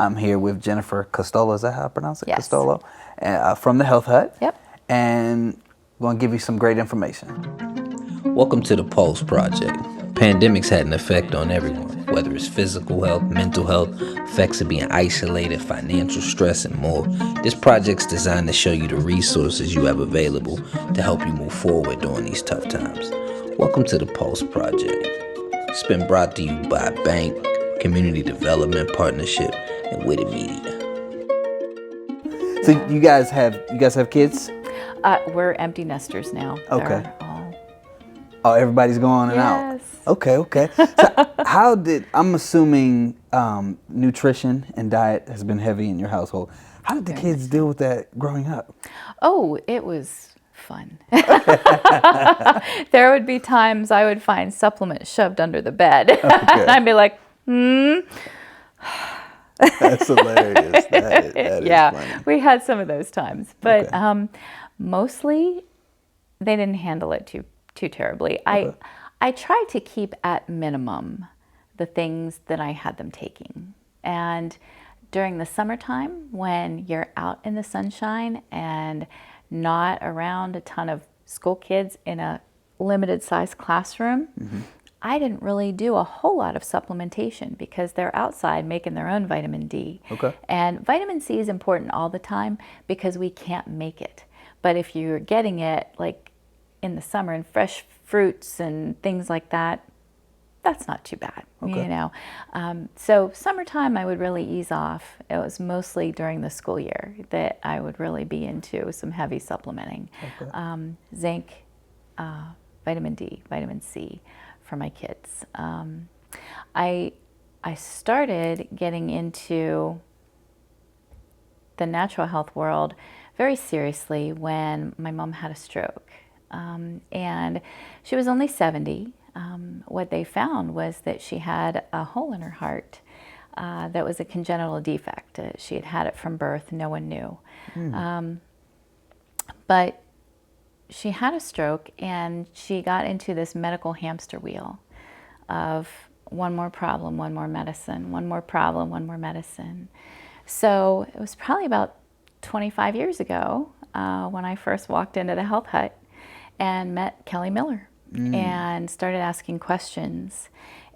I'm here with Jennifer Costello. Is that how I pronounce it? Yes. Costello, from the Health Hut. Yep. And we're going to give you some great information. Welcome to the Pulse Project. Pandemics had an effect on everyone, whether it's physical health, mental health, effects of being isolated, financial stress, and more. This project's designed to show you the resources you have available to help you move forward during these tough times. Welcome to the Pulse Project. It's been brought to you by Bank, Community Development Partnership, and Witty Media. So you guys have kids? We're empty nesters now. Okay. They're all... Oh, everybody's going out. Yes. Okay. So I'm assuming nutrition and diet has been heavy in your household. How did the kids deal with that growing up? Oh, it was fun. There would be times I would find supplements shoved under the bed. Okay. And I'd be like, That's hilarious. That is yeah, funny. we had some of those times. But Okay. mostly they didn't handle it too terribly. Okay. I tried to keep at minimum the things that I had them taking. And during the summertime, when you're out in the sunshine and not around a ton of school kids in a limited size classroom, I didn't really do a whole lot of supplementation because they're outside making their own vitamin D. Okay. And vitamin C is important all the time because we can't make it. But if you're getting it like in the summer in fresh fruits and things like that, that's not too bad, Okay. you know. So summertime I would really ease off. It was mostly during the school year that I would really be into some heavy supplementing. Okay. Zinc, vitamin D, vitamin C for my kids. I started getting into the natural health world very seriously when my mom had a stroke. And she was only 70. What they found was that she had a hole in her heart that was a congenital defect. She had had it from birth, no one knew. But she had a stroke and she got into this medical hamster wheel of one more problem, one more medicine, one more problem, one more medicine. So it was probably about 25 years ago when I first walked into the Health Hut and met Kelly Miller and started asking questions.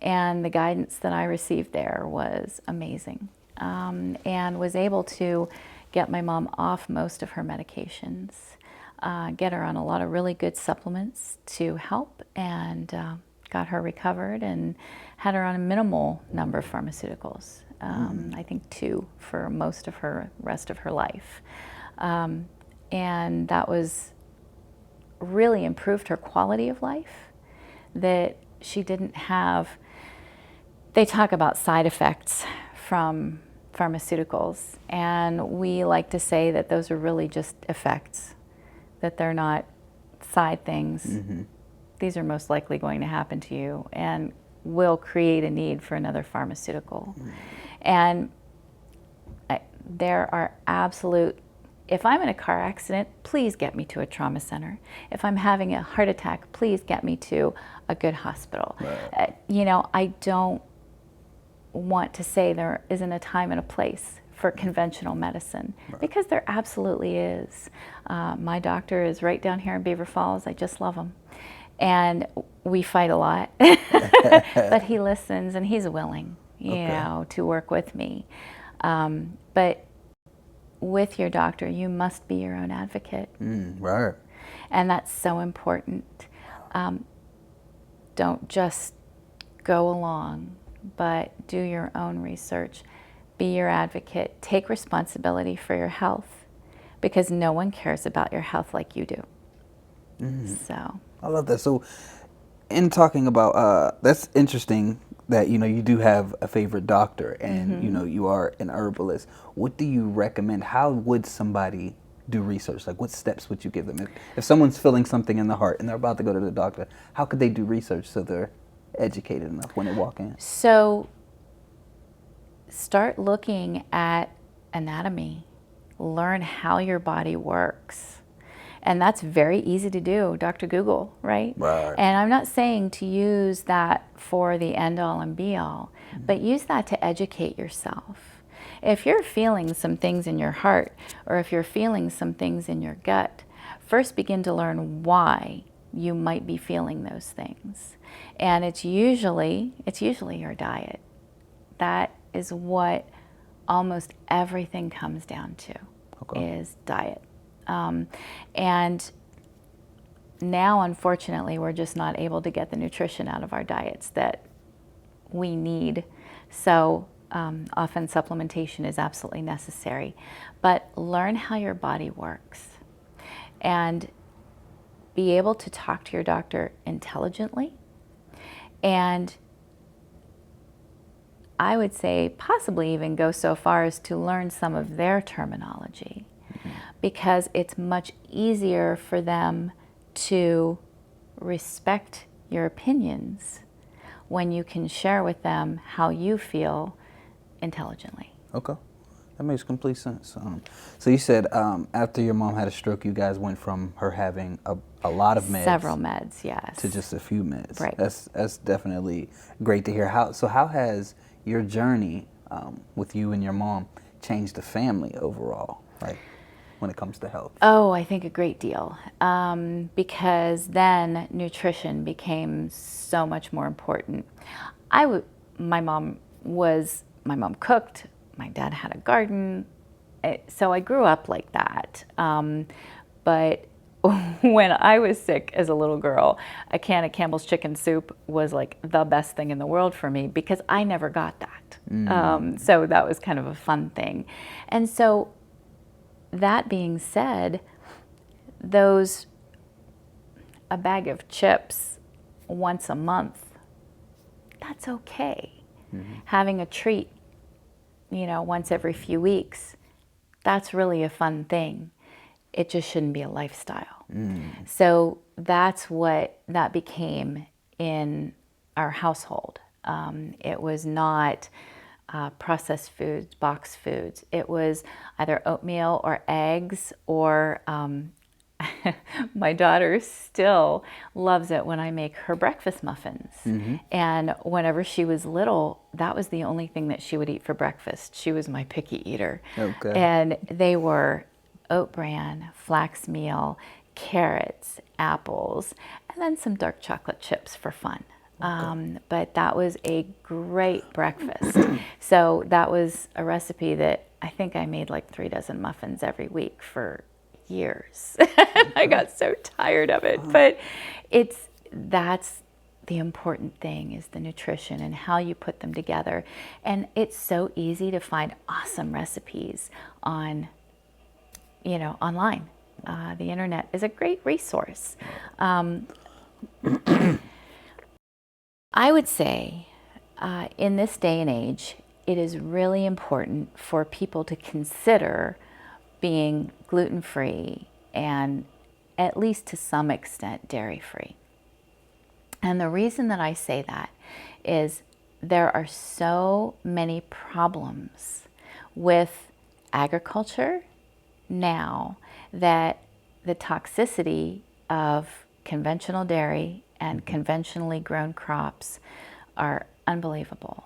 And the guidance that I received there was amazing, and was able to get my mom off most of her medications, get her on a lot of really good supplements to help, and got her recovered and had her on a minimal number of pharmaceuticals. I think 2 for most of her rest of her life. And that was really improved her quality of life, that she didn't have, they talk about side effects from pharmaceuticals, and we like to say that those are really just effects, that they're not side things. These are most likely going to happen to you and will create a need for another pharmaceutical. And there are absolute, if I'm in a car accident, please get me to a trauma center. If I'm having a heart attack, please get me to a good hospital. Right. You know, I don't want to say there isn't a time and a place for conventional medicine, because there absolutely is. My doctor is right down here in Beaver Falls. I just love him. And we fight a lot, but he listens and he's willing, you know, to work with me. But with your doctor, you must be your own advocate. Right. And that's so important. Don't just go along, but do your own research. Be your advocate. Take responsibility for your health, because no one cares about your health like you do. So I love that. So in talking about, that's interesting that, you know, you do have a favorite doctor and, you know, you are an herbalist. What do you recommend? How would somebody do research? Like, what steps would you give them? If someone's feeling something in the heart and they're about to go to the doctor, how could they do research so they're educated enough when they walk in? So start looking at anatomy. Learn how your body works. And that's very easy to do, Dr. Google, right? Right. And I'm not saying to use that for the end all and be all, but use that to educate yourself. If you're feeling some things in your heart, or if you're feeling some things in your gut, first begin to learn why you might be feeling those things. And it's usually your diet. That is what almost everything comes down to, is diet. And now, unfortunately, we're just not able to get the nutrition out of our diets that we need. So often supplementation is absolutely necessary. But learn how your body works and be able to talk to your doctor intelligently. And I would say possibly even go so far as to learn some of their terminology, because it's much easier for them to respect your opinions when you can share with them how you feel intelligently. Okay. That makes complete sense. So you said after your mom had a stroke, you guys went from her having a lot of meds, Several meds, yes, to just a few meds. Right. That's definitely great to hear. How has your journey with you and your mom changed the family overall, like when it comes to health? Oh, I think a great deal, because then nutrition became so much more important. My mom cooked. My dad had a garden, so I grew up like that. But when I was sick as a little girl, a can of Campbell's chicken soup was like the best thing in the world for me, because I never got that. So that was kind of a fun thing. And so, that being said, a bag of chips once a month, that's okay. Having a treat, once every few weeks, that's really a fun thing. It just shouldn't be a lifestyle. So that's what that became in our household. It was not processed foods, boxed foods. It was either oatmeal or eggs, or my daughter still loves it when I make her breakfast muffins. And whenever she was little, that was the only thing that she would eat for breakfast. She was my picky eater. Okay. And they were oat bran, flax meal, carrots, apples, and then some dark chocolate chips for fun. But that was a great breakfast. So that was a recipe that I think I made like 3 dozen muffins every week for years. I got so tired of it. But that's the important thing, is the nutrition and how you put them together. And it's so easy to find awesome recipes online. The internet is a great resource. I would say in this day and age, it is really important for people to consider being gluten-free and, at least to some extent, dairy-free. And the reason that I say that is there are so many problems with agriculture now that the toxicity of conventional dairy and conventionally grown crops are unbelievable.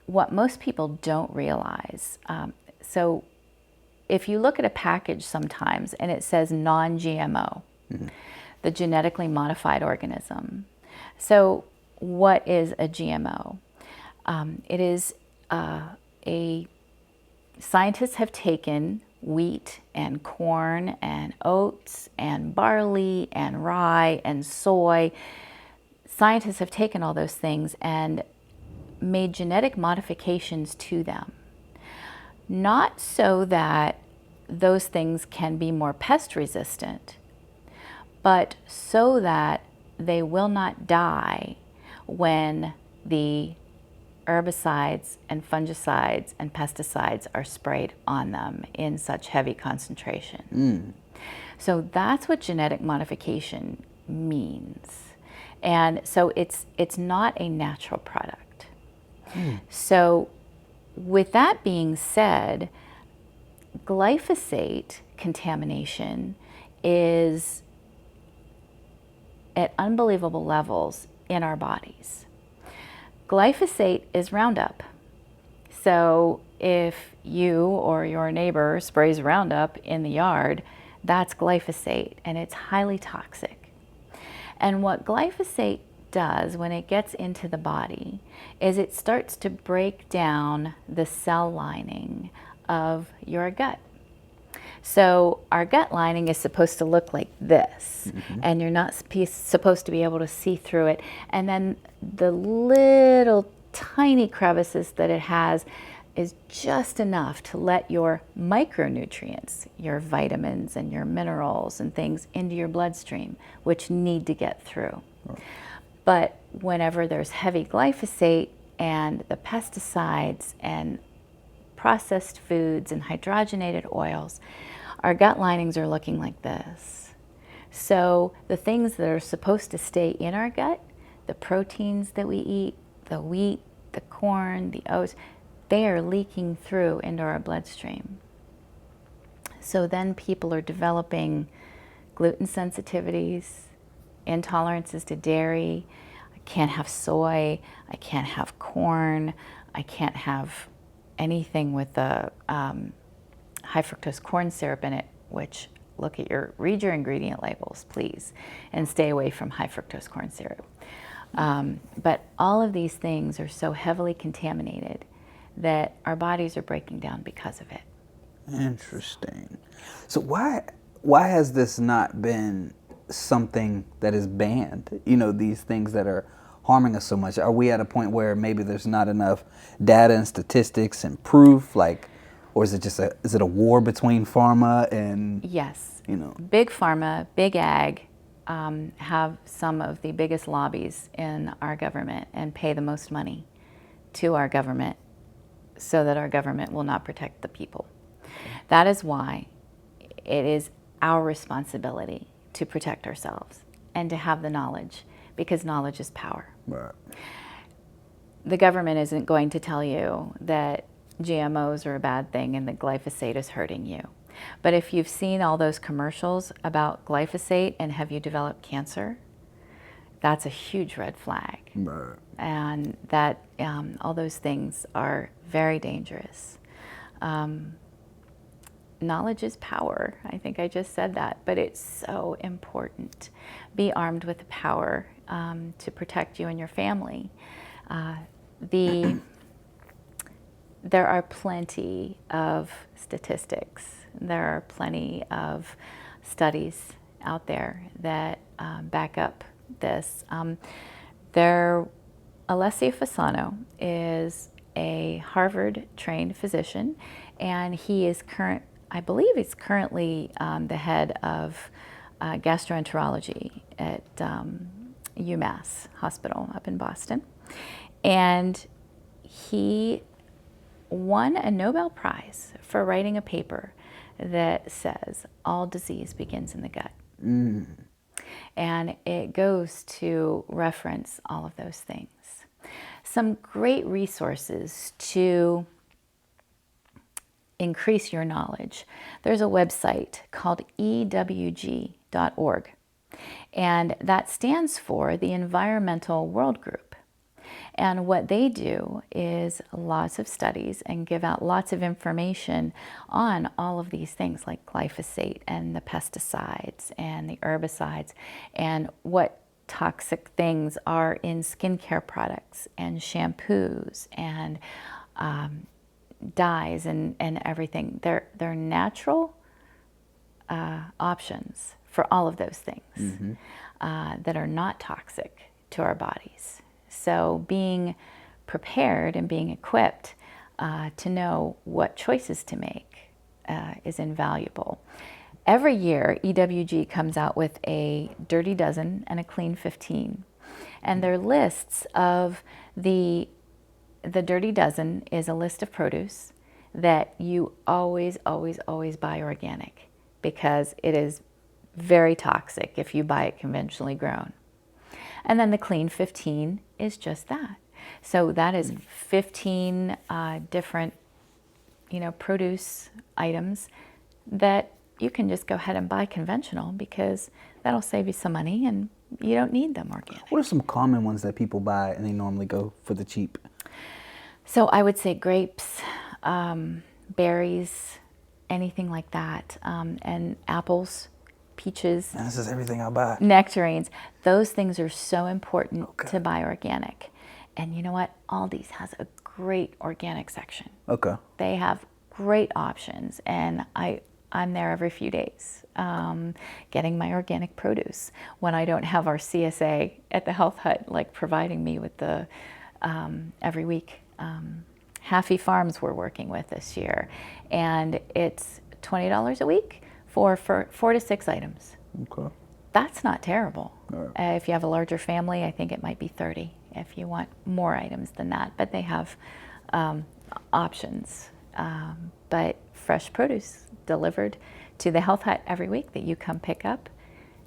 What most people don't realize, so if you look at a package sometimes and it says non-GMO, the genetically modified organism. So what is a GMO? It is scientists have taken wheat and corn and oats and barley and rye and soy. Scientists have taken all those things and made genetic modifications to them. Not so that those things can be more pest resistant, but so that they will not die when the herbicides and fungicides and pesticides are sprayed on them in such heavy concentration. So that's what genetic modification means. And so it's not a natural product. So with that being said, glyphosate contamination is at unbelievable levels in our bodies. Glyphosate is Roundup. So if you or your neighbor sprays Roundup in the yard, that's glyphosate, and it's highly toxic. And what glyphosate does when it gets into the body is it starts to break down the cell lining of your gut. So our gut lining is supposed to look like this, and you're not supposed to be able to see through it. And then the little tiny crevices that it has is just enough to let your micronutrients, your vitamins and your minerals and things into your bloodstream, which need to get through. But whenever there's heavy glyphosate and the pesticides and processed foods and hydrogenated oils, our gut linings are looking like this. So the things that are supposed to stay in our gut, the proteins that we eat, the wheat, the corn, the oats, they are leaking through into our bloodstream. So then people are developing gluten sensitivities, intolerances to dairy. I can't have soy, I can't have corn, I can't have anything with the high fructose corn syrup in it, which read your ingredient labels, please, and stay away from high fructose corn syrup. But all of these things are so heavily contaminated that our bodies are breaking down because of it. Interesting. So why has this not been something that is banned? You know, these things that are harming us so much. Are we at a point where maybe there's not enough data and statistics and proof, like, or is it a war between pharma and, yes, you know, big pharma, big ag have some of the biggest lobbies in our government and pay the most money to our government so that our government will not protect the people. That is why it is our responsibility to protect ourselves and to have the knowledge, because knowledge is power. Right. The government isn't going to tell you that GMOs are a bad thing and that glyphosate is hurting you. But if you've seen all those commercials about glyphosate and have you developed cancer, that's a huge red flag. Right. And that all those things are very dangerous. Knowledge is power. I think I just said that, but it's so important. Be armed with the power to protect you and your family. There are plenty of statistics. There are plenty of studies out there that back up this. Alessio Fasano is a Harvard-trained physician, and he is I believe he's currently the head of gastroenterology at UMass Hospital up in Boston. And he won a Nobel Prize for writing a paper that says all disease begins in the gut. And it goes to reference all of those things. Some great resources to increase your knowledge. There's a website called EWG.org, and that stands for the Environmental World Group. And what they do is lots of studies and give out lots of information on all of these things like glyphosate and the pesticides and the herbicides and what toxic things are in skincare products and shampoos and dyes and everything. They're natural options for all of those things that are not toxic to our bodies. So being prepared and being equipped to know what choices to make is invaluable. Every year, EWG comes out with a Dirty Dozen and a Clean 15. And their lists of the Dirty Dozen is a list of produce that you always, always, always buy organic, because it is very toxic if you buy it conventionally grown. And then the Clean 15 is just that. So that is 15 different, produce items that you can just go ahead and buy conventional, because that'll save you some money and you don't need them organic. What are some common ones that people buy and they normally go for the cheap? So I would say grapes, berries, anything like that, and apples, peaches, And this is everything I'll buy. nectarines. Those things are so important Okay. to buy organic. And you know what? Aldi's has a great organic section. Okay. They have great options, and I'm there every few days getting my organic produce when I don't have our CSA at the health hut like providing me with the every week. Happy Farms we're working with this year, and it's $20 a week for 4 to 6 items. Okay. That's not terrible. Right. If you have a larger family, I think it might be 30 if you want more items than that, but they have options. But fresh produce delivered to the health hut every week that you come pick up,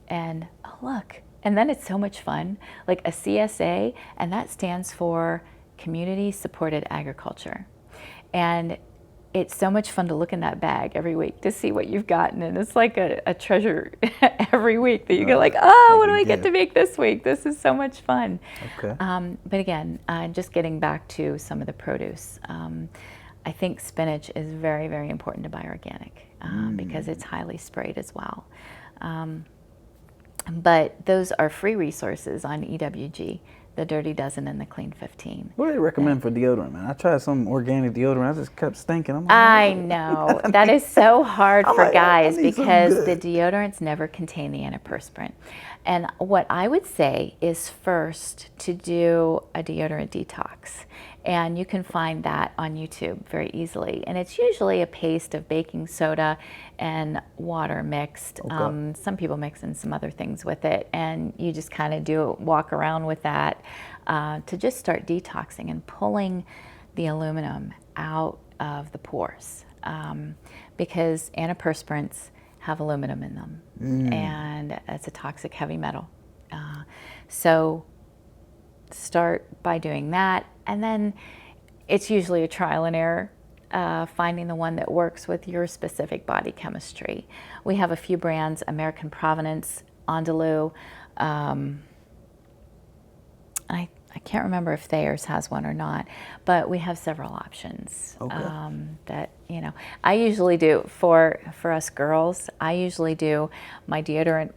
and oh look, and then it's so much fun, like a CSA, and that stands for Community Supported Agriculture. And it's so much fun to look in that bag every week to see what you've gotten, and it's like a treasure every week that you go like, oh, what do I get to make this week? This is so much fun. Okay. But again, just getting back to some of the produce, I think spinach is very, very important to buy organic because it's highly sprayed as well. But those are free resources on EWG, the Dirty Dozen and the Clean 15. What do they recommend for deodorant, man? I tried some organic deodorant. I just kept stinking. I'm like, I know. That is so hard I'm for like, guys I need something because the good. deodorants never contain the antiperspirant. And what I would say is first to do a deodorant detox. And you can find that on YouTube very easily. And it's usually a paste of baking soda and water mixed. Okay. Some people mix in some other things with it. And you just kind of walk around with that to just start detoxing and pulling the aluminum out of the pores because antiperspirants have aluminum in them, and it's a toxic heavy metal. So start by doing that, and then it's usually a trial and error, finding the one that works with your specific body chemistry. We have a few brands, American Provenance, Andalou, I can't remember if Thayer's has one or not, but we have several options. Okay. That, you know, I usually do for us girls. I usually do my deodorant,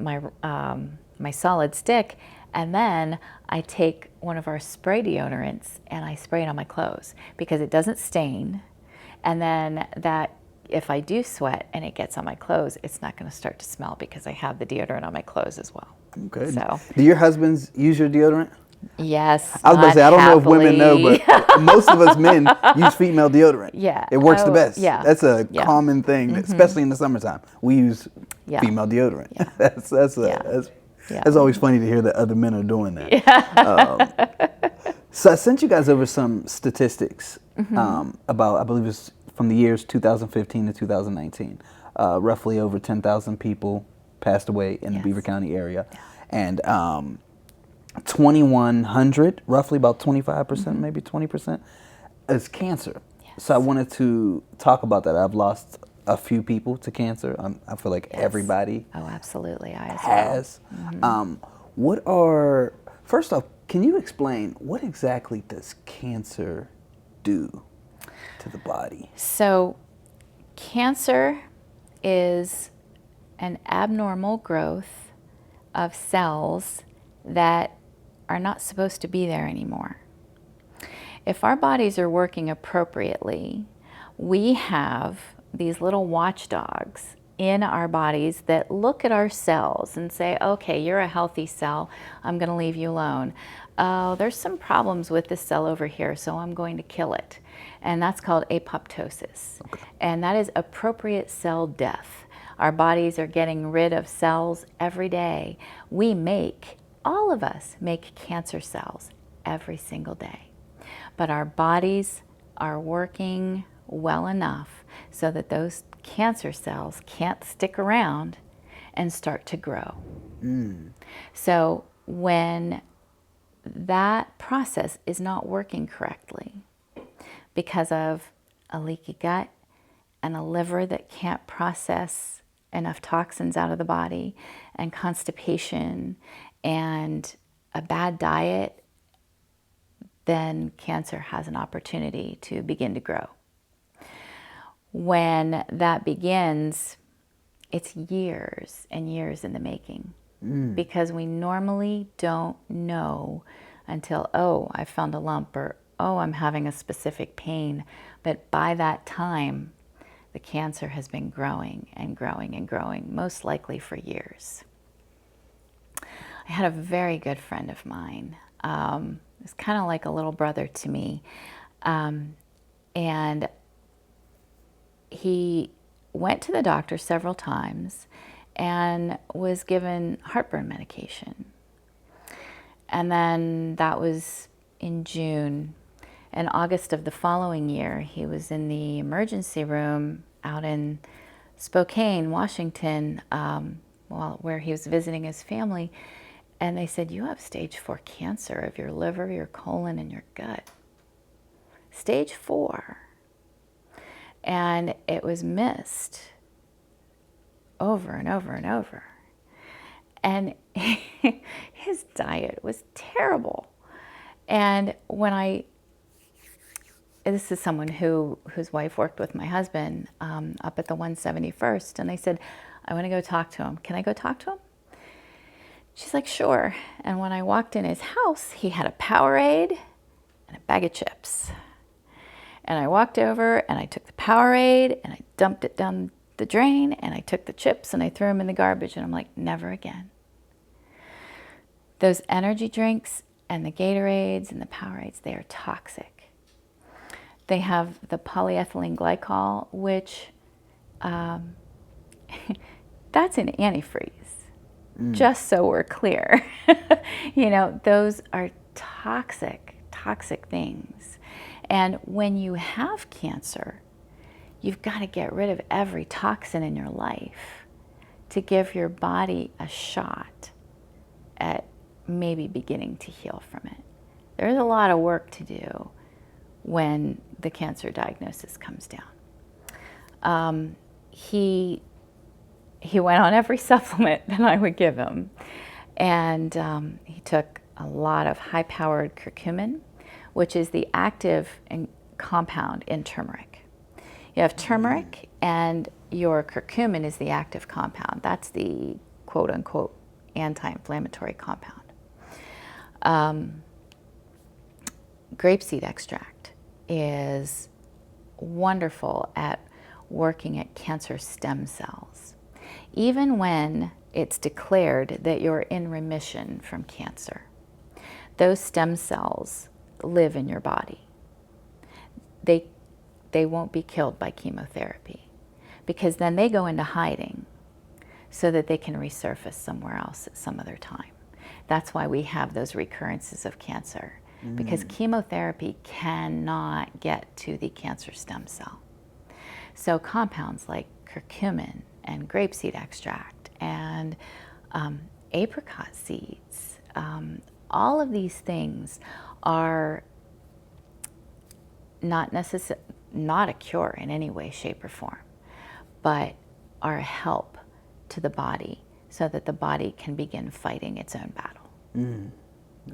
my solid stick, and then I take one of our spray deodorants and I spray it on my clothes because it doesn't stain, and then that if I do sweat and it gets on my clothes, it's not going to start to smell because I have the deodorant on my clothes as well. Okay. So. Do your husbands use your deodorant? Yes. I was about to say, I don't know if women know, happily. but most of us men use female deodorant. Yeah. It works the Oh, best. yeah. That's a Yeah. common thing, especially in the summertime. We use Yeah. female deodorant. Yeah. That's Yeah. that's always funny to hear that other men are doing that. So I sent you guys over some statistics about, I believe it's from the years 2015 to 2019. Roughly over 10,000 people passed away in the Yes. Beaver County area. And 2,100, roughly about 25%, maybe 20%, is cancer. Yes. So I wanted to talk about that. I've lost a few people to cancer. I feel like Yes. everybody Oh, absolutely. I as has. First off, can you explain what exactly does cancer do to the body? So, cancer is an abnormal growth of cells that are not supposed to be there anymore. If our bodies are working appropriately, we have these little watchdogs in our bodies that look at our cells and say, okay, you're a healthy cell, I'm going to leave you alone. Oh, there's some problems with this cell over here, so I'm going to kill it. And that's called apoptosis. Okay. And that is appropriate cell death. Our bodies are getting rid of cells every day. All of us make cancer cells every single day. But our bodies are working well enough so that those cancer cells can't stick around and start to grow. So when that process is not working correctly because of a leaky gut and a liver that can't process enough toxins out of the body, and constipation and a bad diet, then cancer has an opportunity to begin to grow. When that begins, it's years and years in the making, because we normally don't know until, oh, I found a lump, or oh, I'm having a specific pain. But by that time, the cancer has been growing and growing and growing, most likely for years. I had a very good friend of mine. It's kind of like a little brother to me. And he went to the doctor several times and was given heartburn medication. And then that was in June. In August of the following year, he was in the emergency room out in Spokane, Washington, where he was visiting his family. And they said, you have stage 4 cancer of your liver, your colon, and your gut. Stage 4. And it was missed over and over and over. And his diet was terrible. And this is someone whose wife worked with my husband up at the 171st, and they said, I want to go talk to him. Can I go talk to him? She's like, sure. And when I walked in his house, he had a Powerade and a bag of chips. And I walked over and I took the Powerade and I dumped it down the drain, and I took the chips and I threw them in the garbage, and I'm like, never again. Those energy drinks and the Gatorades and the Powerades, they are toxic. They have the polyethylene glycol, which that's an antifreeze. Just so we're clear. Those are toxic things. And when you have cancer, you've got to get rid of every toxin in your life to give your body a shot at maybe beginning to heal from it. There's a lot of work to do when the cancer diagnosis comes down. He went on every supplement that I would give him. And he took a lot of high-powered curcumin, which is the active compound in turmeric. You have turmeric, and your curcumin is the active compound. That's the quote-unquote anti-inflammatory compound. Grapeseed extract is wonderful at working at cancer stem cells. Even when it's declared that you're in remission from cancer, those stem cells live in your body. They won't be killed by chemotherapy, because then they go into hiding so that they can resurface somewhere else at some other time. That's why we have those recurrences of cancer, because chemotherapy cannot get to the cancer stem cell. So compounds like curcumin and grapeseed extract and apricot seeds, all of these things are not a cure in any way, shape, or form, but are a help to the body so that the body can begin fighting its own battle.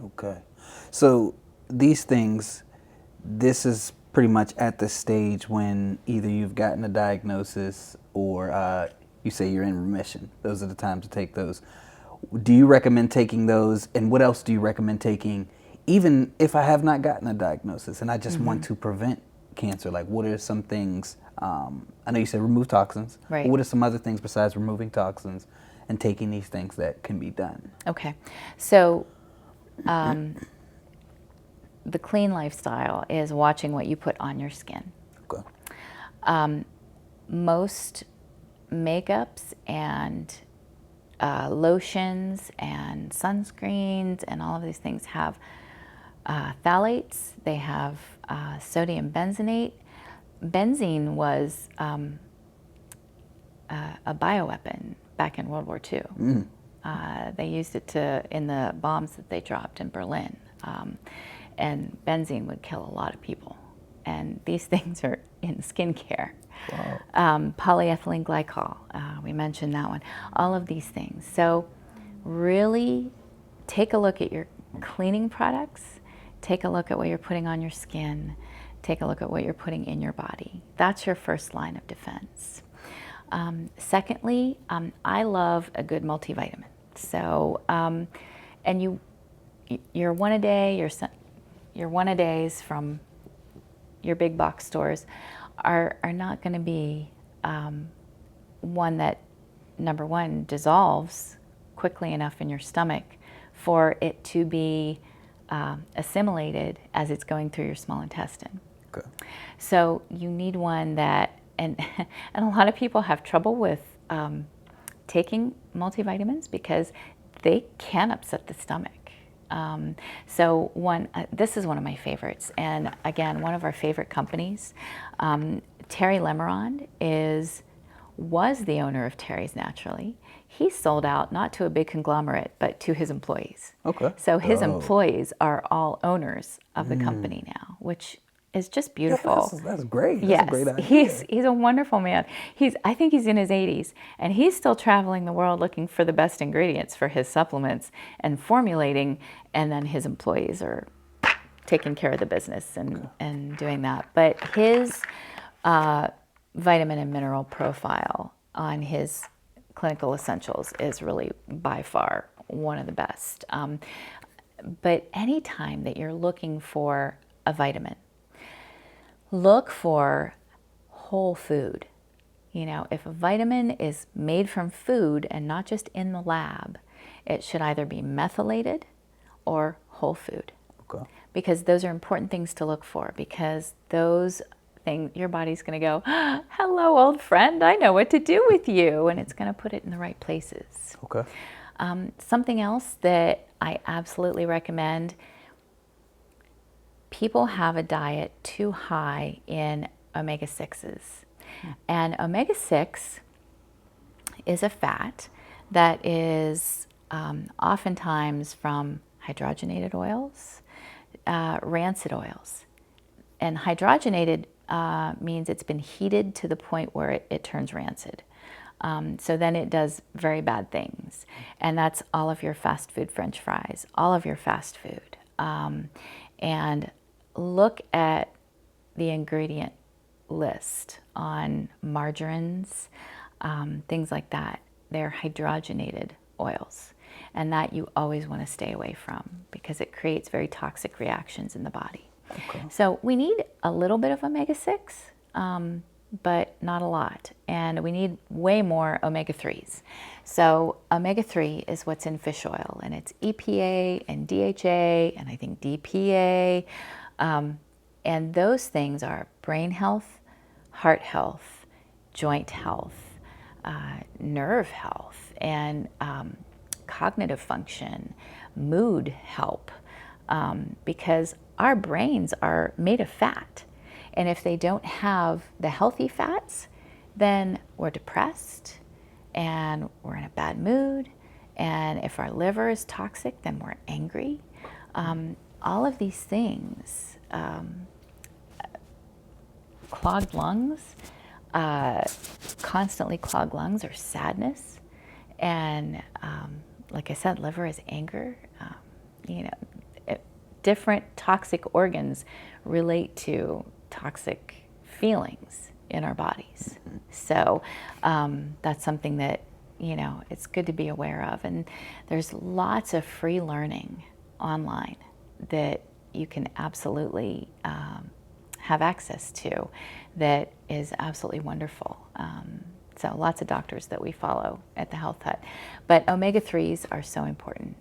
Okay. So these things, this is pretty much at the stage when either you've gotten a diagnosis or you say you're in remission. Those are the times to take those. Do you recommend taking those, and what else do you recommend taking even if I have not gotten a diagnosis and I just want to prevent cancer? Like, what are some things, I know you said remove toxins, right? But what are some other things besides removing toxins and taking these things that can be done? Okay, so the clean lifestyle is watching what you put on your skin. Okay. Most makeups and lotions and sunscreens and all of these things have phthalates. They have sodium benzenate. Benzene was a bioweapon back in World War II. They used it in the bombs that they dropped in Berlin. And benzene would kill a lot of people. And these things are in skincare. Wow. Polyethylene glycol, we mentioned that one. All of these things. So really take a look at your cleaning products. take a look at what you're putting on your skin. Take a look at what you're putting in your body. That's your first line of defense. Secondly, I love a good multivitamin. So, and your one a day, your one a days from your big box stores are not going to be one that, number one, dissolves quickly enough in your stomach for it to be assimilated as it's going through your small intestine. Okay. So you need one that, and a lot of people have trouble with taking multivitamins because they can upset the stomach. So this is one of my favorites, and again, one of our favorite companies. Terry Lemerond was the owner of Terry's Naturally. He sold out not to a big conglomerate, but to his employees. Okay. So his employees are all owners of the company now, which is just beautiful. Yeah, that's great. That's yes, a great idea. he's a wonderful man. I think he's in his 80s, and he's still traveling the world looking for the best ingredients for his supplements and formulating, and then his employees are taking care of the business and doing that. But his vitamin and mineral profile on his clinical essentials is really by far one of the best. But anytime that you're looking for a vitamin, look for whole food. You know, if a vitamin is made from food and not just in the lab, it should either be methylated or whole food. Okay. Because those are important things to look for, because those things, your body's going to go, hello, old friend, I know what to do with you. And it's going to put it in the right places. Okay. Something else that I absolutely recommend, people have a diet too high in omega-6s. And omega-6 is a fat that is oftentimes from hydrogenated oils, rancid oils. And hydrogenated means it's been heated to the point where it turns rancid. So then it does very bad things. And that's all of your fast food French fries, all of your fast food. And look at the ingredient list on margarines, things like that. They're hydrogenated oils, and that you always want to stay away from because it creates very toxic reactions in the body. Okay. So we need a little bit of omega-6, but not a lot. And we need way more omega-3s. So omega-3 is what's in fish oil, and it's EPA and DHA and I think DPA. And those things are brain health, heart health, joint health, nerve health, and cognitive function, mood help, because our brains are made of fat. And if they don't have the healthy fats, then we're depressed and we're in a bad mood. And if our liver is toxic, then we're angry. All of these things, clogged lungs, constantly clogged lungs, or sadness. And like I said, liver is anger. Different toxic organs relate to toxic feelings in our bodies. So that's something that, it's good to be aware of. And there's lots of free learning online that you can absolutely have access to that is absolutely wonderful. So lots of doctors that we follow at the Health Hut. But omega-3s are so important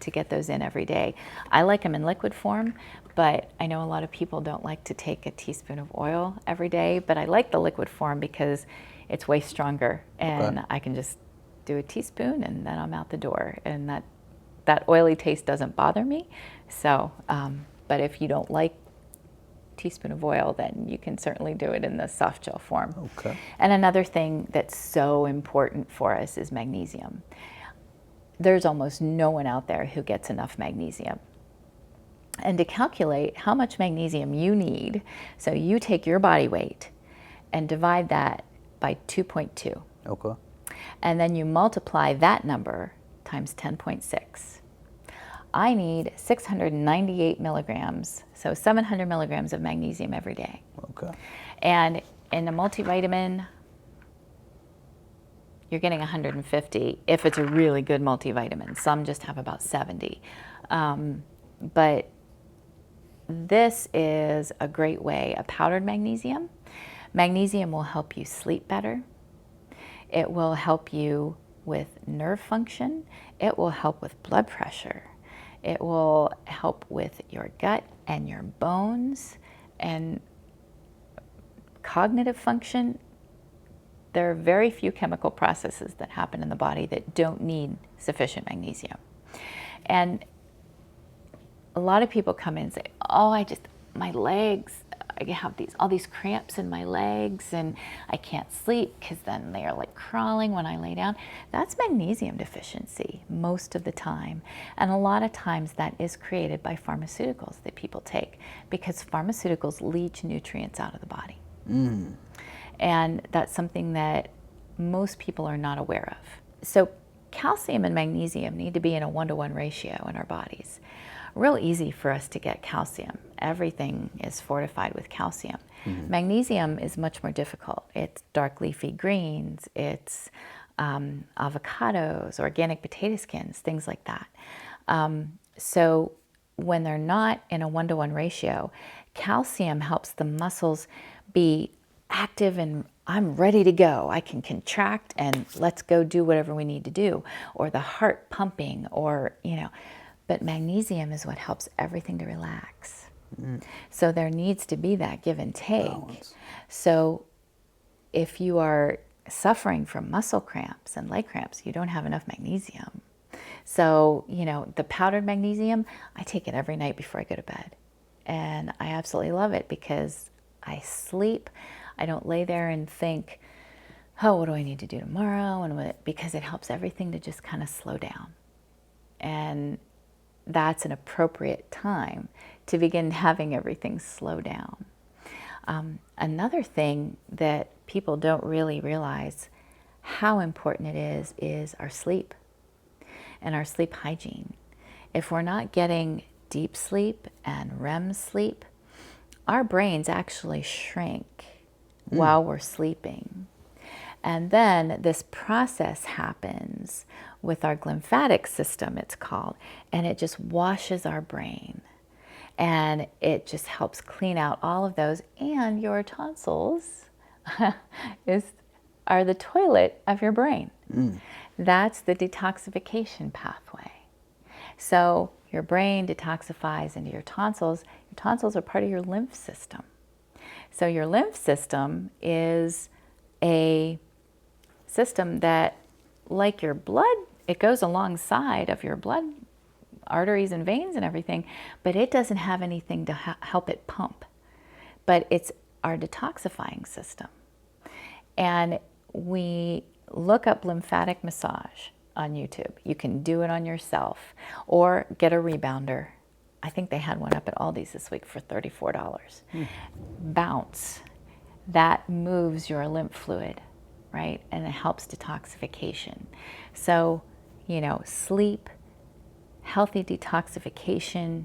to get those in every day. I like them in liquid form, but I know a lot of people don't like to take a teaspoon of oil every day, but I like the liquid form because it's way stronger, and I can just do a teaspoon and then I'm out the door, and that oily taste doesn't bother me. So, but if you don't like teaspoon of oil, then you can certainly do it in the soft gel form. Okay. And another thing that's so important for us is magnesium. There's almost no one out there who gets enough magnesium. And to calculate how much magnesium you need, so you take your body weight and divide that by 2.2. Okay. And then you multiply that number times 10.6. I need 698 milligrams, so 700 milligrams of magnesium every day. Okay. And in a multivitamin, you're getting 150 if it's a really good multivitamin. Some just have about 70. But this is a great way, a powdered magnesium. Magnesium will help you sleep better. It will help you with nerve function. It will help with blood pressure. It will help with your gut and your bones and cognitive function. There are very few chemical processes that happen in the body that don't need sufficient magnesium. And a lot of people come in and say, oh, my legs, I have all these cramps in my legs and I can't sleep because then they are like crawling when I lay down. That's magnesium deficiency most of the time. And a lot of times that is created by pharmaceuticals that people take because pharmaceuticals leach nutrients out of the body. And that's something that most people are not aware of. So calcium and magnesium need to be in a 1-to-1 ratio in our bodies. Real easy for us to get calcium. Everything is fortified with calcium. Magnesium is much more difficult. It's dark leafy greens, it's avocados, organic potato skins, things like that. So when they're not in a 1-to-1 ratio, calcium helps the muscles be active and I'm ready to go. I can contract and let's go do whatever we need to do, or the heart pumping, or, but magnesium is what helps everything to relax. So there needs to be that give and take. Balance. So if you are suffering from muscle cramps and leg cramps, you don't have enough magnesium. So, the powdered magnesium, I take it every night before I go to bed. And I absolutely love it because I sleep. I don't lay there and think, oh, what do I need to do tomorrow? Because it helps everything to just kind of slow down. And that's an appropriate time to begin having everything slow down. Another thing that people don't really realize how important it is our sleep and our sleep hygiene. If we're not getting deep sleep and REM sleep, our brains actually shrink while we're sleeping. And then this process happens with our glymphatic system, it's called, and it just washes our brain. And it just helps clean out all of those. And your tonsils are the toilet of your brain. That's the detoxification pathway. So your brain detoxifies into your tonsils. Your tonsils are part of your lymph system. So your lymph system is a system that, like your blood, it goes alongside of your blood arteries and veins and everything, but it doesn't have anything to help it pump. But it's our detoxifying system. And we look up lymphatic massage on YouTube. You can do it on yourself or get a rebounder. I think they had one up at Aldi's this week for $34. Bounce. That moves your lymph fluid, right? And it helps detoxification. So, sleep, healthy detoxification,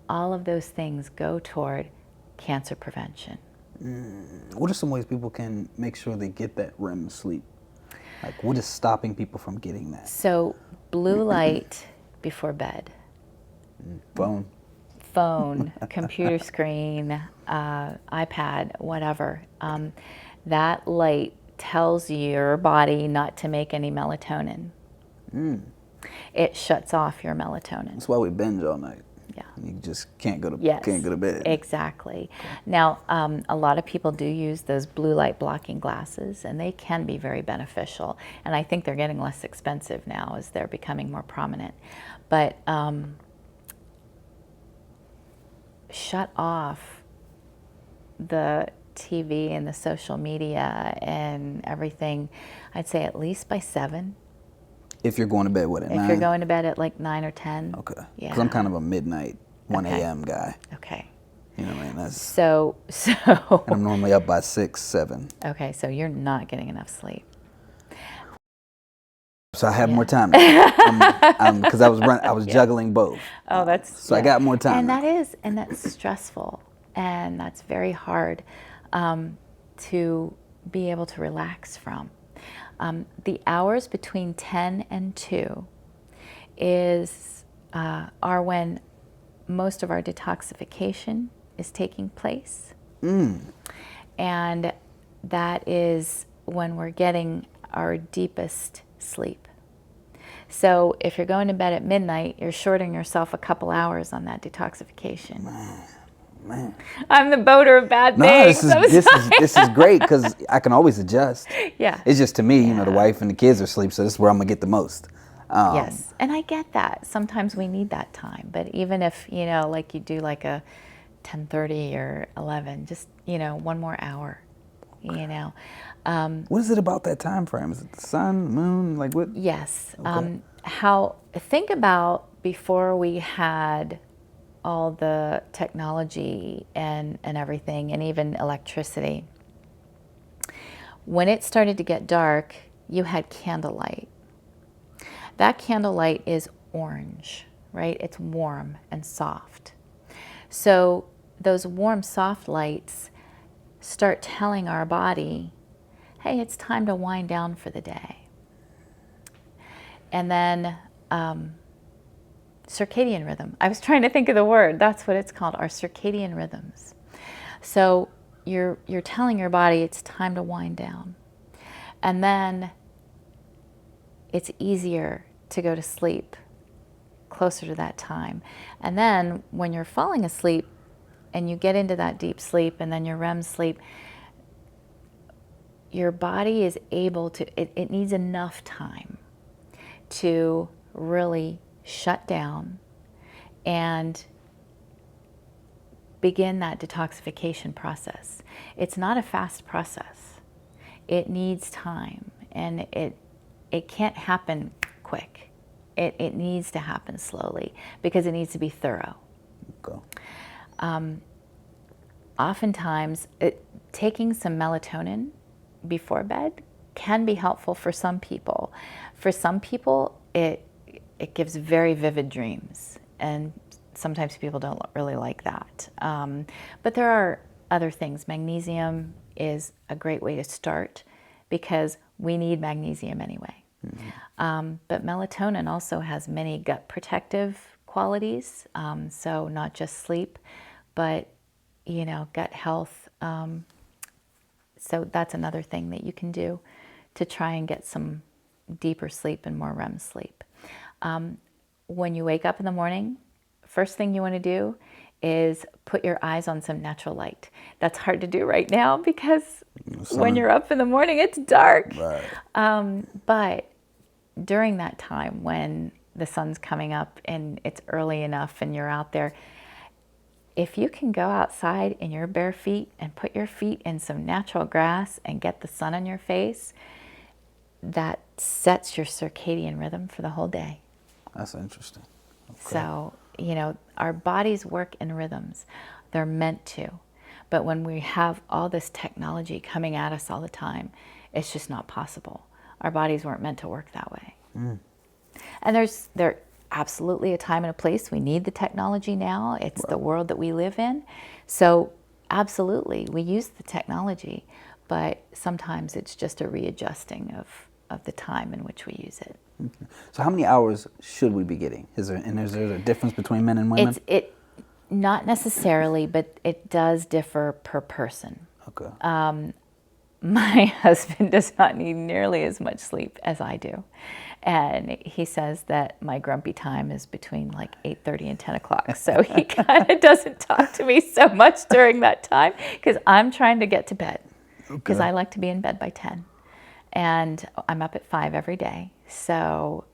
all of those things go toward cancer prevention. What are some ways people can make sure they get that REM sleep? Like, what is stopping people from getting that? So, blue light before bed. Phone, computer screen, iPad, whatever. That light tells your body not to make any melatonin. It shuts off your melatonin. That's why we binge all night. Yeah. You just can't go to bed. Exactly. Now, a lot of people do use those blue light blocking glasses, and they can be very beneficial. And I think they're getting less expensive now as they're becoming more prominent. But shut off the TV and the social media and everything, I'd say at least by 7. If you're going to bed, at 9? If you're going to bed at like 9 or 10. Okay. Yeah. Because I'm kind of a midnight, 1 a.m. guy. Okay. You know what I mean? That's, So. and I'm normally up by 6, 7. Okay, so you're not getting enough sleep. So I have more time now. Because I was juggling both. Oh, that's so I got more time. And now. that's stressful, and that's very hard to be able to relax from. The hours between 10 and 2 are when most of our detoxification is taking place. And that is when we're getting our deepest sleep. So if you're going to bed at midnight, you're shorting yourself a couple hours on that detoxification. Man. I'm the boater of bad things. This is great because I can always adjust. Yeah. It's just to me, the wife and the kids are asleep, so this is where I'm gonna get the most. Yes, and I get that. Sometimes we need that time, but even if like you do like a 10:30 or 11, just one more hour. What is it about that time frame? Is it the sun, moon, like what? Yes. Okay. Think about before we had all the technology and everything, and even electricity. When it started to get dark, you had candlelight. That candlelight is orange, right? It's warm and soft. So those warm, soft lights start telling our body, hey, it's time to wind down for the day. And then circadian rhythm. I was trying to think of the word. That's what it's called, our circadian rhythms. So you're telling your body it's time to wind down. And then it's easier to go to sleep closer to that time. And then when you're falling asleep and you get into that deep sleep and then your REM sleep, your body is able to, it needs enough time to really shut down and begin that detoxification process. It's not a fast process. It needs time, and it can't happen quick. It needs to happen slowly because it needs to be thorough. Okay. Oftentimes, taking some melatonin before bed can be helpful for some people. For some people, it gives very vivid dreams, and sometimes people don't really like that. But there are other things. Magnesium is a great way to start because we need magnesium anyway. But melatonin also has many gut protective qualities, so not just sleep, but gut health. So that's another thing that you can do to try and get some deeper sleep and more REM sleep. When you wake up in the morning, first thing you want to do is put your eyes on some natural light. That's hard to do right now because when you're up in the morning, it's dark. Right. But during that time when the sun's coming up and it's early enough and you're out there, if you can go outside in your bare feet and put your feet in some natural grass and get the sun on your face, that sets your circadian rhythm for the whole day. That's interesting. Okay. So, our bodies work in rhythms. They're meant to. But when we have all this technology coming at us all the time, it's just not possible. Our bodies weren't meant to work that way. And there's absolutely a time and a place. We need the technology now. It's the world that we live in. So absolutely, we use the technology, but sometimes it's just a readjusting of the time in which we use it. So how many hours should we be getting? Is there a difference between men and women? Not necessarily, but it does differ per person. Okay. My husband does not need nearly as much sleep as I do. And he says that my grumpy time is between like 8:30 and 10 o'clock. So he kind of doesn't talk to me so much during that time because I'm trying to get to bed because I like to be in bed by 10. And I'm up at 5 every day. So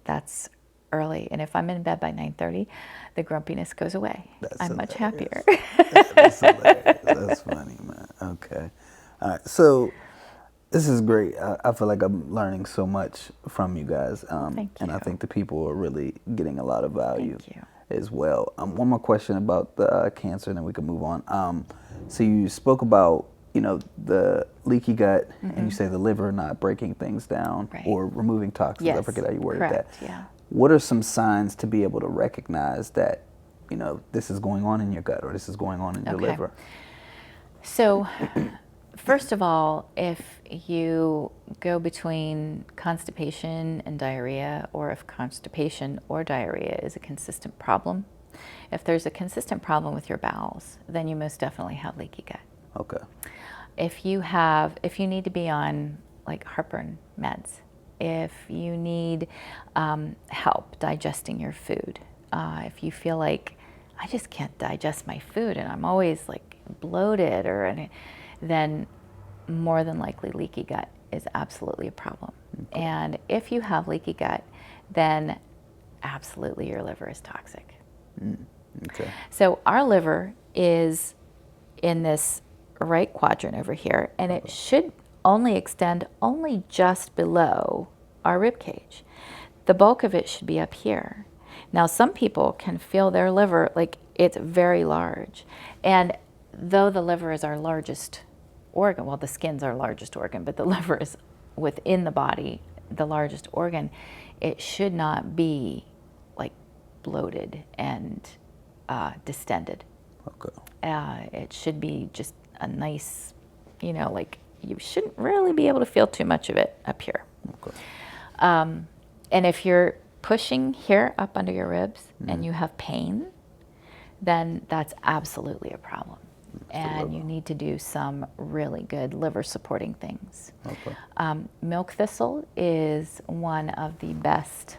that's early. And if I'm in bed by 9:30, the grumpiness goes away. I'm much happier. That's hilarious. That's funny, man. Okay. All right. So this is great. I feel like I'm learning so much from you guys. Thank you. And I think the people are really getting a lot of value Thank you. as well. One more question about the cancer, and then we can move on. So you spoke about you know, the leaky gut, and you say the liver not breaking things down Right. or removing toxins. I Yes, forget how you worded correct, that. yeah. What are some signs to be able to recognize that, you know, this is going on in your gut or this is going on in your Okay. liver? So, first of all, if you go between constipation and diarrhea, or if constipation or diarrhea is a consistent problem, if there's a consistent problem with your bowels, then you most definitely have leaky gut. Okay. If you need to be on like heartburn meds, if you need help digesting your food, if you feel like I just can't digest my food and I'm always like bloated, then more than likely leaky gut is absolutely a problem. Okay. And if you have leaky gut, then absolutely your liver is toxic. Okay. So our liver is in this right quadrant over here, and it should only extend only just below our rib cage. The bulk of it should be up here. Now, some people can feel their liver like it's very large, and though the liver is our largest organ, well, the skin's our largest organ, but the liver is within the body the largest organ, it should not be like bloated and distended. Okay. It should be just a nice, like you shouldn't really be able to feel too much of it up here. Okay. And if you're pushing here up under your ribs and you have pain, then that's absolutely a problem. And you need to do some really good liver supporting things. Okay. Milk thistle is one of the best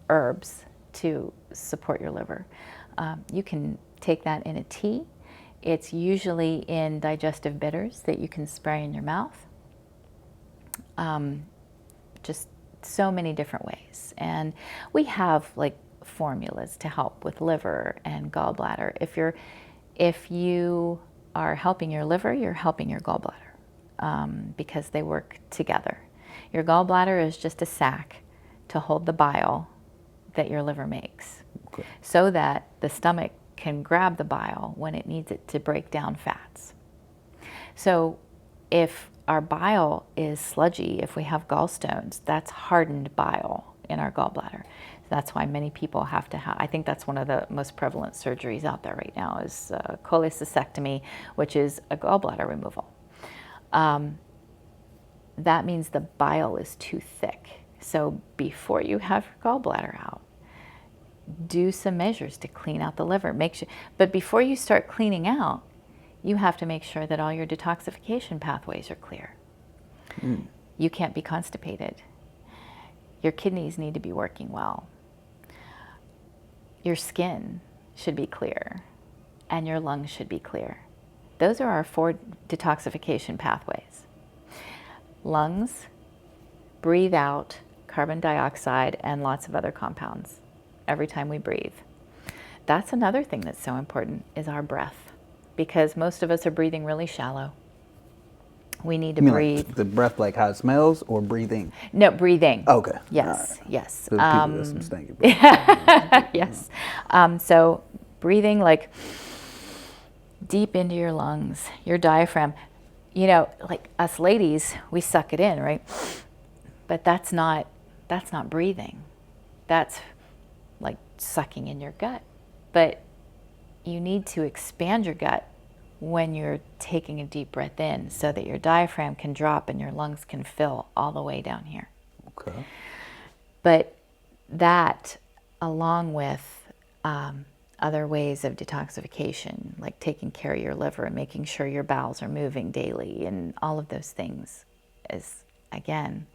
herbs to support your liver. You can take that in a tea. It's usually in digestive bitters that you can spray in your mouth. Just so many different ways. And we have like formulas to help with liver and gallbladder. If you are helping your liver, you're helping your gallbladder, because they work together. Your gallbladder is just a sac to hold the bile that your liver makes, Okay. so that the stomach can grab the bile when it needs it to break down fats. So if our bile is sludgy, if we have gallstones, that's hardened bile in our gallbladder. That's why many people have to have, I think that's one of the most prevalent surgeries out there right now is cholecystectomy, which is a gallbladder removal. That means the bile is too thick. So before you have your gallbladder out, do some measures to clean out the liver. But before you start cleaning out, you have to make sure that all your detoxification pathways are clear. You can't be constipated. Your kidneys need to be working well. Your skin should be clear, and your lungs should be clear. Those are our 4 detoxification pathways. Lungs breathe out carbon dioxide and lots of other compounds every time we breathe. That's another thing that's so important is our breath, because most of us are breathing really shallow. We need to breathe. Like the breath, like how it smells, or breathing? No, breathing. Okay. Yes, All right. yes. So people listen, thank you. Yes. So breathing like deep into your lungs, your diaphragm. Like us ladies, we suck it in, right? But that's not breathing. That's like sucking in your gut. But you need to expand your gut when you're taking a deep breath in, so that your diaphragm can drop and your lungs can fill all the way down here. Okay. But that, along with other ways of detoxification, like taking care of your liver and making sure your bowels are moving daily and all of those things, is, again,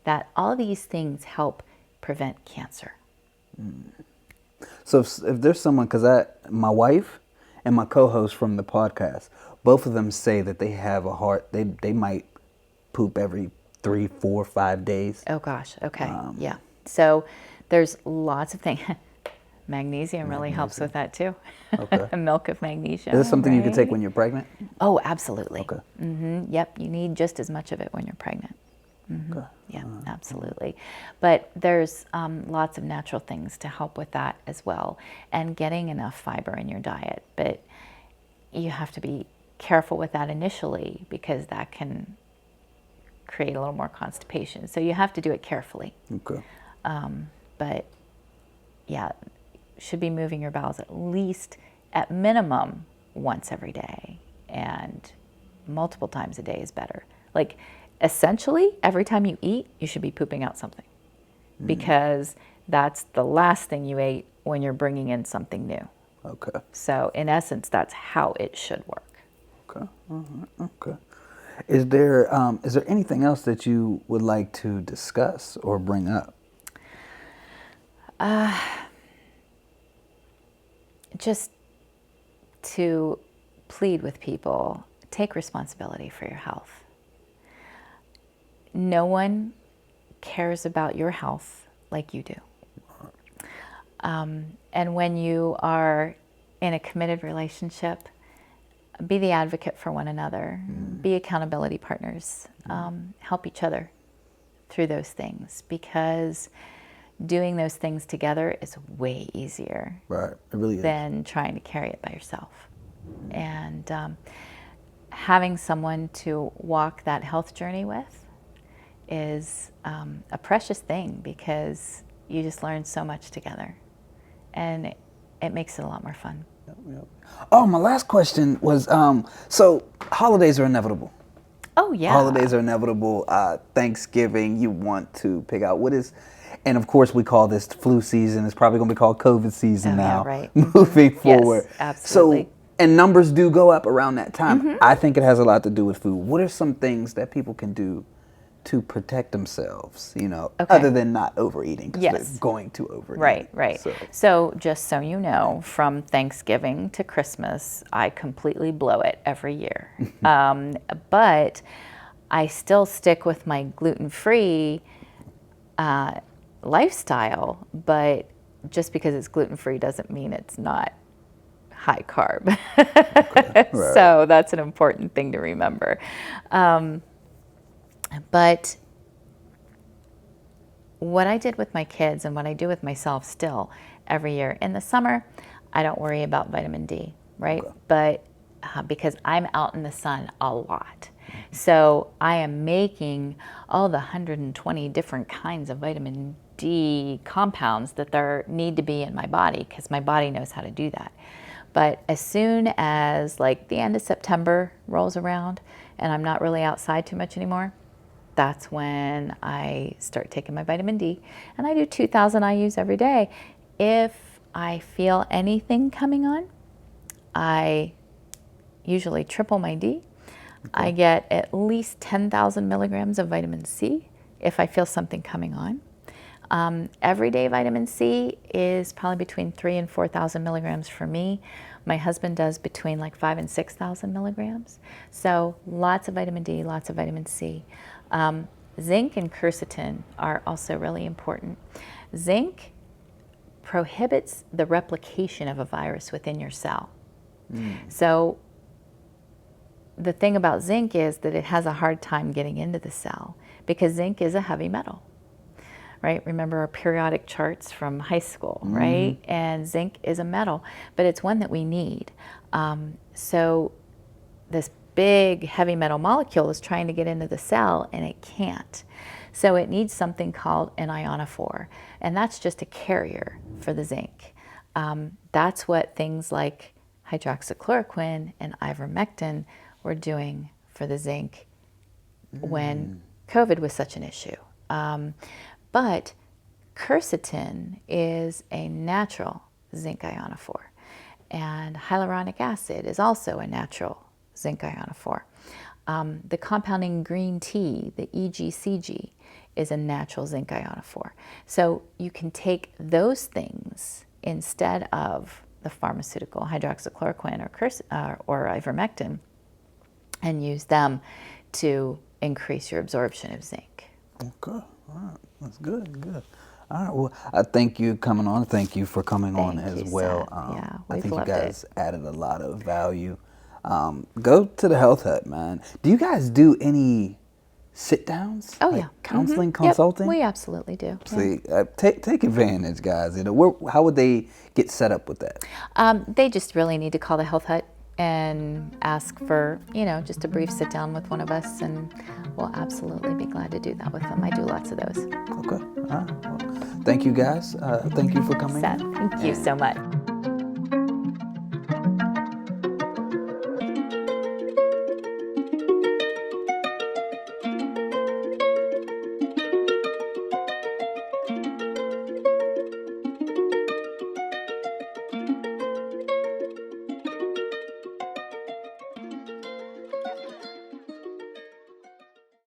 that all these things help prevent cancer. So if there's someone, because my wife and my co-host from the podcast, both of them say that they have a heart, they might poop every 3, 4, 5 days. Oh gosh, okay, yeah. So there's lots of things. Magnesium really helps with that too. Okay. A milk of magnesium. Is this something you can take right? when you're pregnant? Oh, absolutely. Okay. Yep, you need just as much of it when you're pregnant. Okay. Yeah, absolutely. But there's lots of natural things to help with that as well, and getting enough fiber in your diet. But you have to be careful with that initially because that can create a little more constipation. So you have to do it carefully. Okay. But yeah, should be moving your bowels at least, at minimum, once every day, and multiple times a day is better. Like, essentially, every time you eat, you should be pooping out something, because that's the last thing you ate when you're bringing in something new. Okay. So in essence, that's how it should work. Okay. All right. Okay. Is there anything else that you would like to discuss or bring up? Just to plead with people, take responsibility for your health. No one cares about your health like you do. And when you are in a committed relationship, be the advocate for one another, be accountability partners, help each other through those things, because doing those things together is way easier, Right, it really is, than trying to carry it by yourself. And having someone to walk that health journey with is a precious thing, because you just learn so much together, and it makes it a lot more fun. Yep. Oh, my last question was, so holidays are inevitable. Oh, yeah. Holidays are inevitable. Thanksgiving, you want to pick out what is, and of course we call this flu season. It's probably going to be called COVID season now, yeah, right. moving forward. Yes, absolutely. So, and numbers do go up around that time. I think it has a lot to do with food. What are some things that people can do to protect themselves, other than not overeating, because they're going to overeat? Right. So just so you know, from Thanksgiving to Christmas, I completely blow it every year. But I still stick with my gluten-free lifestyle, but just because it's gluten-free doesn't mean it's not high carb. Okay. Right. So that's an important thing to remember. But what I did with my kids and what I do with myself still every year, in the summer, I don't worry about vitamin D, right? Okay. But because I'm out in the sun a lot. So I am making all the 120 different kinds of vitamin D compounds that there need to be in my body, because my body knows how to do that. But as soon as like the end of September rolls around and I'm not really outside too much anymore, that's when I start taking my vitamin D. And I do 2,000 IUs every day. If I feel anything coming on, I usually triple my D. Okay. I get at least 10,000 milligrams of vitamin C if I feel something coming on. Everyday vitamin C is probably between 3,000 and 4,000 milligrams for me. My husband does between like 5,000 and 6,000 milligrams. So lots of vitamin D, lots of vitamin C. Zinc and quercetin are also really important. Zinc prohibits the replication of a virus within your cell. So the thing about zinc is that it has a hard time getting into the cell, because zinc is a heavy metal, right? Remember our periodic charts from high school, right? And zinc is a metal, but it's one that we need. So this big heavy metal molecule is trying to get into the cell, and it can't. So it needs something called an ionophore, and that's just a carrier for the zinc. That's what things like hydroxychloroquine and ivermectin were doing for the zinc when COVID was such an issue. But quercetin is a natural zinc ionophore, and hyaluronic acid is also a natural zinc ionophore. The compounding green tea, the EGCG, is a natural zinc ionophore. So you can take those things instead of the pharmaceutical hydroxychloroquine or ivermectin, and use them to increase your absorption of zinc. Okay, all right, that's good. All right, well, I thank you coming on. Thank you for coming on as well. Yeah, I think you guys added a lot of value. Go to the Health Hut, man. Do you guys do any sit downs? Oh, yeah. Counseling, consulting? Yep, we absolutely do. See, take advantage, guys. How would they get set up with that? They just really need to call the Health Hut. and ask for, just a brief sit down with one of us, and we'll absolutely be glad to do that with them. I do lots of those. Okay. All right. Well, thank you guys. Thank you for coming. Seth, thank you so much.